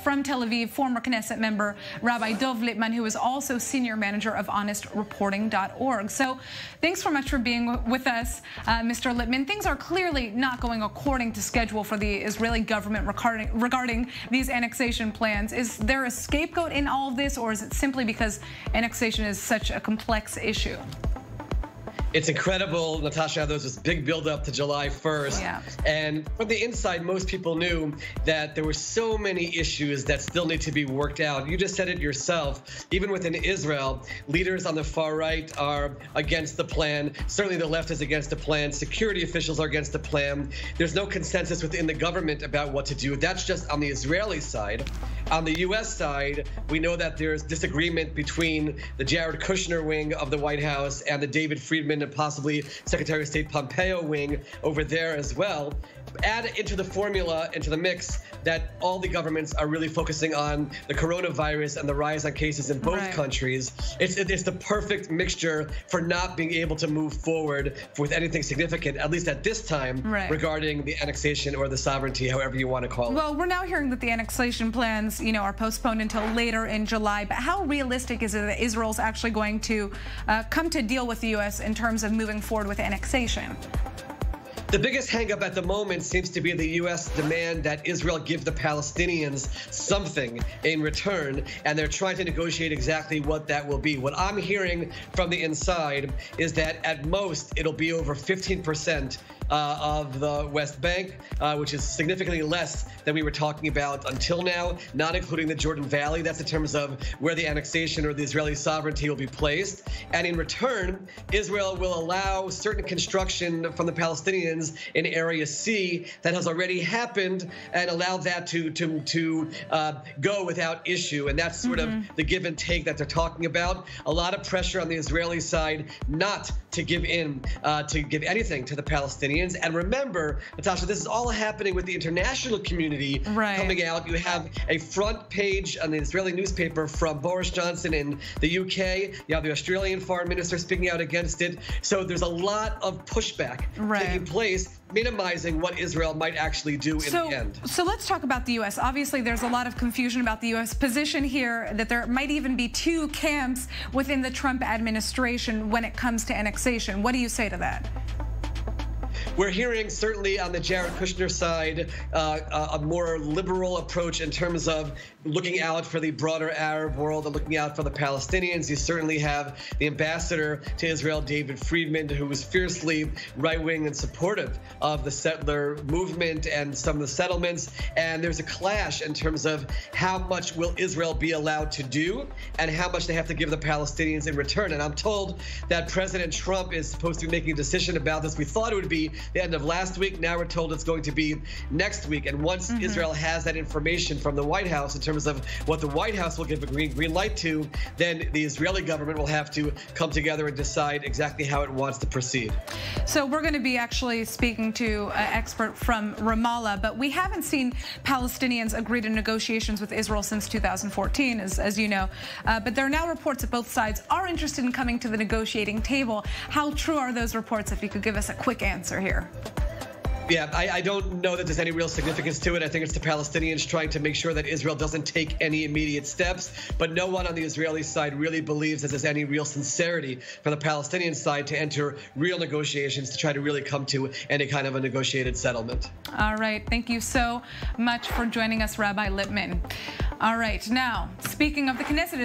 From Tel Aviv, former Knesset member Rabbi Dov Lipman, who is also senior manager of honestreporting.org. So thanks so much for being with us, Mr. Lipman. Things are clearly not going according to schedule for the Israeli government regarding these annexation plans. Is there a scapegoat in all of this, or is it simply because annexation is such a complex issue? It's incredible, Natasha, how there's this big buildup to July 1st. Yeah. And from the inside, most people knew that there were so many issues that still need to be worked out. You just said it yourself. Even within Israel, leaders on the far right are against the plan. Certainly the left is against the plan. Security officials are against the plan. There's no consensus within the government about what to do. That's just on the Israeli side. On the U.S. side, we know that there's disagreement between the Jared Kushner wing of the White House and the David Friedman and possibly Secretary of State Pompeo wing over there as well. Add into the formula, into the mix, that all the governments are really focusing on the coronavirus and the rise on cases in both countries. It's the perfect mixture for not being able to move forward with anything significant, at least at this time, regarding the annexation or the sovereignty, however you want to call it. Well, we're now hearing that the annexation plans, are postponed until later in July. But how realistic is it that Israel's actually going to come to deal with the U.S. in terms of moving forward with annexation? The biggest hangup at the moment seems to be the U.S. demand that Israel give the Palestinians something in return, and they're trying to negotiate exactly what that will be. What I'm hearing from the inside is that at most it'll be over 15% of the West Bank, which is significantly less than we were talking about until now, not including the Jordan Valley. That's in terms of where the annexation or the Israeli sovereignty will be placed. And in return, Israel will allow certain construction from the Palestinians in Area C that has already happened and allow that to go without issue. And that's sort of the give and take that they're talking about. A lot of pressure on the Israeli side not to give in, to give anything to the Palestinians. And remember, Natasha, this is all happening with the international community coming out. You have a front page on the Israeli newspaper from Boris Johnson in the UK. You have the Australian foreign minister speaking out against it. So there's a lot of pushback taking place, minimizing what Israel might actually do in the end. So let's talk about the U.S. Obviously, there's a lot of confusion about the U.S. position here, that there might even be two camps within the Trump administration when it comes to annexation. What do you say to that? We're hearing, certainly on the Jared Kushner side, a more liberal approach in terms of looking out for the broader Arab world and looking out for the Palestinians. You certainly have the ambassador to Israel, David Friedman, who was fiercely right-wing and supportive of the settler movement and some of the settlements. And there's a clash in terms of how much will Israel be allowed to do and how much they have to give the Palestinians in return. And I'm told that President Trump is supposed to be making a decision about this. We thought it would be the end of last week. Now we're told it's going to be next week. And once Israel has that information from the White House in terms of what the White House will give a green light to, then the Israeli government will have to come together and decide exactly how it wants to proceed. So we're going to be actually speaking to an expert from Ramallah, but we haven't seen Palestinians agree to negotiations with Israel since 2014, as you know. But there are now reports that both sides are interested in coming to the negotiating table. How true are those reports, if you could give us a quick answer here? Yeah, I don't know that there's any real significance to it. I think it's the Palestinians trying to make sure that Israel doesn't take any immediate steps. But no one on the Israeli side really believes that there's any real sincerity from the Palestinian side to enter real negotiations to try to really come to any kind of a negotiated settlement. All right. Thank you so much for joining us, Rabbi Lipman. All right. Now, speaking of the Knesset,